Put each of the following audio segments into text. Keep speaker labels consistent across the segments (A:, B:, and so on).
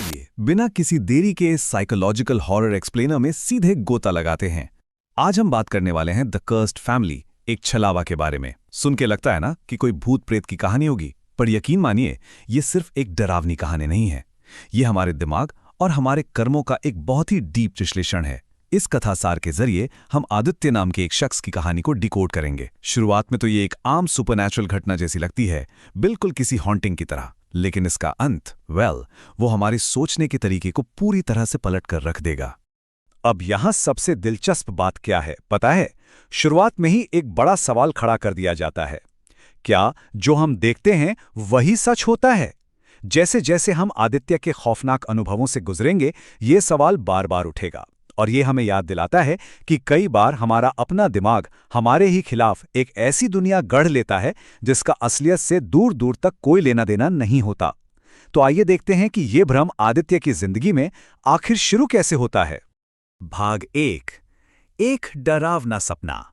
A: चलिए बिना किसी देरी के साइकोलॉजिकल हॉरर एक्सप्लेनर में सीधे गोता लगाते हैं। आज हम बात करने वाले हैं द कर्स्ड फैमिली, एक छलावा के बारे में। सुन के लगता है ना कि कोई भूत प्रेत की कहानी होगी, पर यकीन मानिए ये सिर्फ एक डरावनी कहानी नहीं है। ये हमारे दिमाग और हमारे कर्मों का एक बहुत ही डीप विश्लेषण है। इस कथासार के जरिए हम आदित्य नाम के एक शख्स की कहानी को डिकोड करेंगे। शुरुआत में तो ये एक आम सुपरनैचुरल घटना जैसी लगती है, बिल्कुल किसी हॉन्टिंग की तरह, लेकिन इसका अंत वो हमारे सोचने के तरीके को पूरी तरह से पलट कर रख देगा।
B: अब यहां सबसे दिलचस्प बात क्या है पता है? शुरुआत में ही एक बड़ा सवाल खड़ा कर दिया जाता है। क्या जो हम देखते हैं वही सच होता है? जैसे जैसे हम आदित्य के खौफनाक अनुभवों से गुजरेंगे, ये सवाल बार बार उठेगा, और ये हमें याद दिलाता है कि कई बार हमारा अपना दिमाग हमारे ही खिलाफ एक ऐसी दुनिया गढ़ लेता है जिसका असलियत से दूर दूर तक कोई लेना देना नहीं होता। तो आइए देखते हैं कि ये भ्रम आदित्य की जिंदगी में आखिर शुरू कैसे होता है। भाग 1, एक डरावना सपना।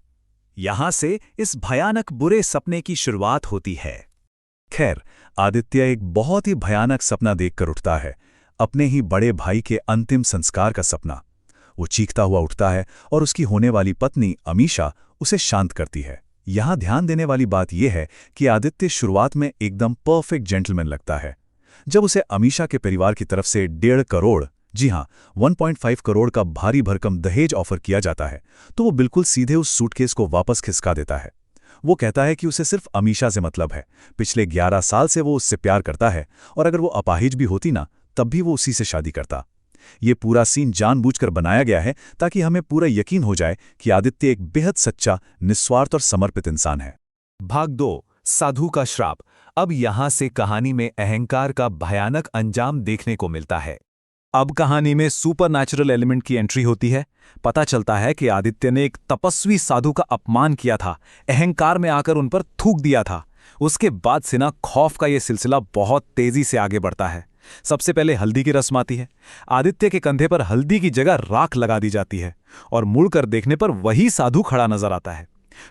B: यहां से इस भयानक बुरे सपने की शुरुआत होती है। खैर, आदित्य एक बहुत ही भयानक सपना देखकर उठता है, अपने ही बड़े भाई के अंतिम संस्कार का सपना। वो चीखता हुआ उठता है और उसकी होने वाली पत्नी अमीशा उसे शांत करती है। यहां ध्यान देने वाली बात यह है कि आदित्य शुरुआत में एकदम परफेक्ट जेंटलमैन लगता है। जब उसे अमीशा के परिवार की तरफ से 1.5 करोड़, जी हां 1.5 करोड़ का भारी भरकम दहेज ऑफर किया जाता है, तो वो बिल्कुल सीधे उस सूटकेस को वापस खिसका देता है। वो कहता है कि उसे सिर्फ अमीशा से मतलब है। पिछले 11 साल से वो उससे प्यार करता है, और अगर वो अपाहिज भी होती ना, तब भी वो उसी से शादी करता। ये पूरा सीन जानबूझकर बनाया गया है ताकि हमें पूरा यकीन हो जाए कि आदित्य एक बेहद सच्चा, निस्वार्थ और समर्पित इंसान है।
C: भाग 2, साधु का श्राप। अब यहां से कहानी में अहंकार का भयानक अंजाम देखने को मिलता है। अब कहानी में सुपरनैचुरल एलिमेंट की एंट्री होती है। पता चलता है कि आदित्य ने एक तपस्वी साधु का अपमान किया था, अहंकार में आकर उन पर थूक दिया था। उसके बाद से ना खौफ का यह सिलसिला बहुत तेजी से आगे बढ़ता है। सबसे पहले हल्दी की रस्म आती है। आदित्य के कंधे पर हल्दी की जगह राख लगा दी जाती है, और मुड़कर देखने पर वही साधु खड़ा नजर आता है।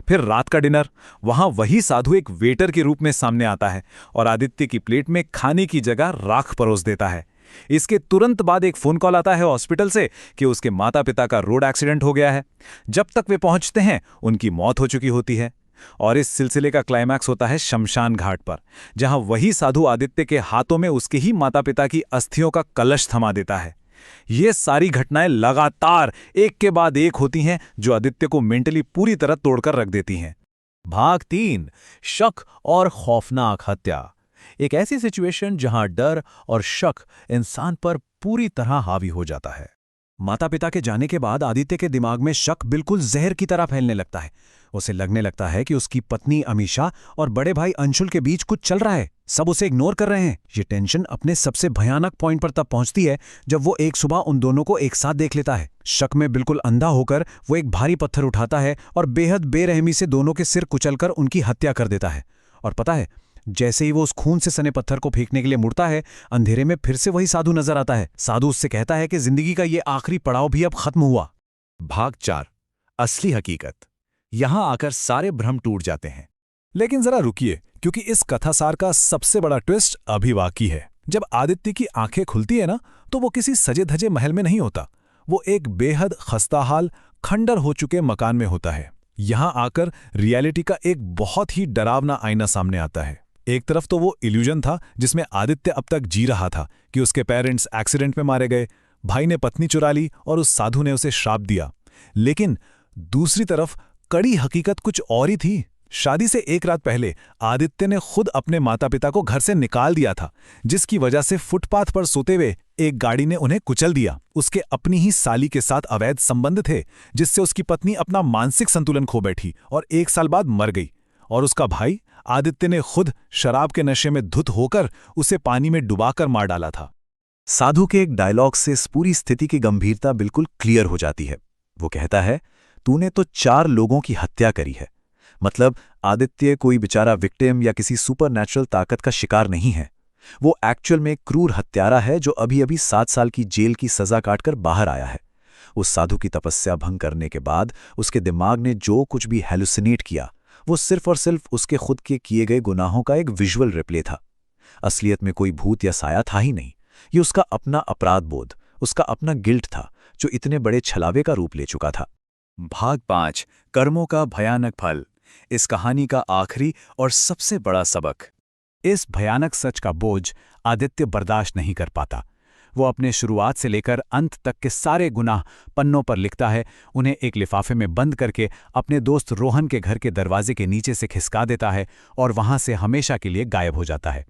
C: फिर रात का डिनर, वहां वही साधु एक वेटर के रूप में सामने आता है और आदित्य की प्लेट में खाने की जगह राख परोस देता है। इसके तुरंत बाद एक फोन कॉल आता है हॉस्पिटल से कि उसके माता पिता का रोड एक्सीडेंट हो गया है। जब तक वे पहुंचते हैं, उनकी मौत हो चुकी होती है। और इस सिलसिले का क्लाइमैक्स होता है शमशान घाट पर, जहां वही साधु आदित्य के हाथों में उसके ही माता पिता की अस्थियों का कलश थमा देता है। ये सारी घटनाएं लगातार एक के बाद एक होती हैं, जो आदित्य को मेंटली पूरी तरह तोड़कर रख देती हैं। भाग 3, शक और खौफनाक हत्या। एक ऐसी सिचुएशन जहां डर और शक इंसान पर पूरी तरह हावी हो जाता है।
A: माता पिता के जाने के बाद आदित्य के दिमाग में शक बिल्कुल जहर की तरह फैलने लगता है। उसे लगने लगता है कि उसकी पत्नी अमीशा और बड़े भाई अंशुल के बीच कुछ चल रहा है, सब उसे इग्नोर कर रहे हैं। ये टेंशन अपने सबसे भयानक पॉइंट पर तब पहुंचती है जब वो एक सुबह उन दोनों को एक साथ देख लेता है। शक में बिल्कुल अंधा होकर वो एक भारी पत्थर उठाता है और बेहद बेरहमी से दोनों के सिर कुचलकर उनकी हत्या कर देता है। और पता है, जैसे ही वो उस खून से सने पत्थर को फेंकने के लिए मुड़ता है, अंधेरे में फिर से वही साधु नजर आता है। साधु उससे कहता है कि जिंदगी का ये आखिरी पड़ाव भी अब खत्म हुआ।
C: भाग 4, असली हकीकत। यहां आकर सारे भ्रम टूट जाते हैं।
A: लेकिन जरा रुकिए, क्योंकि इस कथासार का सबसे बड़ा ट्विस्ट अभी बाकी है। जब आदित्य की आंखें खुलती है ना, तो वो किसी सजे धजे महल में नहीं होता। वो एक बेहद खस्ताहाल, खंडर हो चुके मकान में होता है। यहां आकर रियलिटी का एक बहुत ही डरावना आईना सामने आता है। एक तरफ तो वो इल्यूजन था जिसमें आदित्य अब तक जी रहा था कि उसके पेरेंट्स एक्सीडेंट में मारे गए, भाई ने पत्नी चुरा ली और उस साधु ने उसे श्राप दिया। लेकिन दूसरी तरफ कड़ी हकीकत कुछ और ही थी। शादी से एक रात पहले आदित्य ने खुद अपने माता पिता को घर से निकाल दिया था, जिसकी वजह से फुटपाथ पर सोते हुए एक गाड़ी ने उन्हें कुचल दिया। उसके अपनी ही साली के साथ अवैध संबंध थे, जिससे उसकी पत्नी अपना मानसिक संतुलन खो बैठी और 1 साल बाद मर गई। और उसका भाई आदित्य ने खुद शराब के नशे में धुत होकर उसे पानी में डुबाकर मार डाला था।
B: साधु के एक डायलॉग से इस पूरी स्थिति की गंभीरता बिल्कुल क्लियर हो जाती है। वो कहता है, तूने तो 4 लोगों की हत्या करी है। मतलब आदित्य कोई बेचारा विक्टिम या किसी सुपरनैचुरल ताकत का शिकार नहीं है। वो एक्चुअल में एक क्रूर हत्यारा है जो अभी अभी 7 साल की जेल की सजा काटकर बाहर आया है। उस साधु की तपस्या भंग करने के बाद उसके दिमाग ने जो कुछ भी हैलुसिनेट किया, वो सिर्फ और सिर्फ उसके खुद के किए गए गुनाहों का एक विजुअल रिप्ले था। असलियत में कोई भूत या साया था ही नहीं, ये उसका अपना अपराध बोध, उसका अपना गिल्ट था जो इतने बड़े छलावे का रूप ले चुका था।
C: भाग 5 कर्मों का भयानक फल। इस कहानी का आखिरी और सबसे बड़ा सबक।
A: इस भयानक सच का बोझ आदित्य बर्दाश्त नहीं कर पाता। वो अपने शुरुआत से लेकर अंत तक के सारे गुनाह पन्नों पर लिखता है, उन्हें एक लिफाफे में बंद करके अपने दोस्त रोहन के घर के दरवाजे के नीचे से खिसका देता है और वहां से हमेशा के लिए गायब हो जाता है।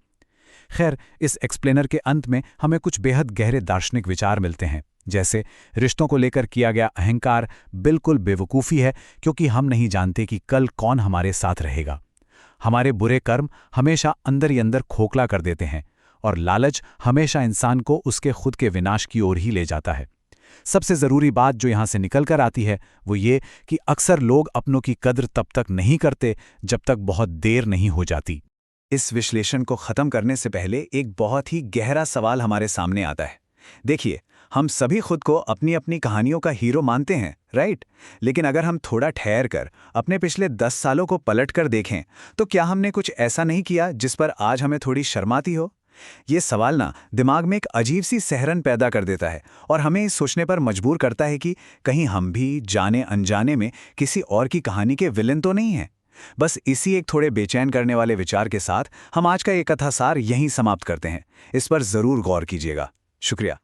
A: खैर, इस एक्सप्लेनर के अंत में हमें कुछ बेहद गहरे दार्शनिक विचार मिलते हैं, जैसे रिश्तों को लेकर किया गया अहंकार बिल्कुल बेवकूफ़ी है, क्योंकि हम नहीं जानते कि कल कौन हमारे साथ रहेगा। हमारे बुरे कर्म हमेशा अंदर ही अंदर खोखला कर देते हैं, और लालच हमेशा इंसान को उसके खुद के विनाश की ओर ही ले जाता है। सबसे ज़रूरी बात जो यहाँ से निकल कर आती है वो ये कि अक्सर लोग अपनों की कद्र तब तक नहीं करते जब तक बहुत देर नहीं हो जाती।
C: इस विश्लेषण को खत्म करने से पहले एक बहुत ही गहरा सवाल हमारे सामने आता है। देखिए, हम सभी खुद को अपनी अपनी कहानियों का हीरो मानते हैं, राइट? लेकिन अगर हम थोड़ा ठहर कर अपने पिछले 10 सालों को पलट कर देखें, तो क्या हमने कुछ ऐसा नहीं किया जिस पर आज हमें थोड़ी शर्म आती हो? ये सवाल ना दिमाग में एक अजीब सी सहरन पैदा कर देता है और हमें इस सोचने पर मजबूर करता है कि कहीं हम भी जाने अनजाने में किसी और की कहानी के विलेन तो नहीं हैं। बस इसी एक थोड़े बेचैन करने वाले विचार के साथ हम आज का ये कथासार यहीं समाप्त करते हैं। इस पर ज़रूर गौर कीजिएगा। शुक्रिया।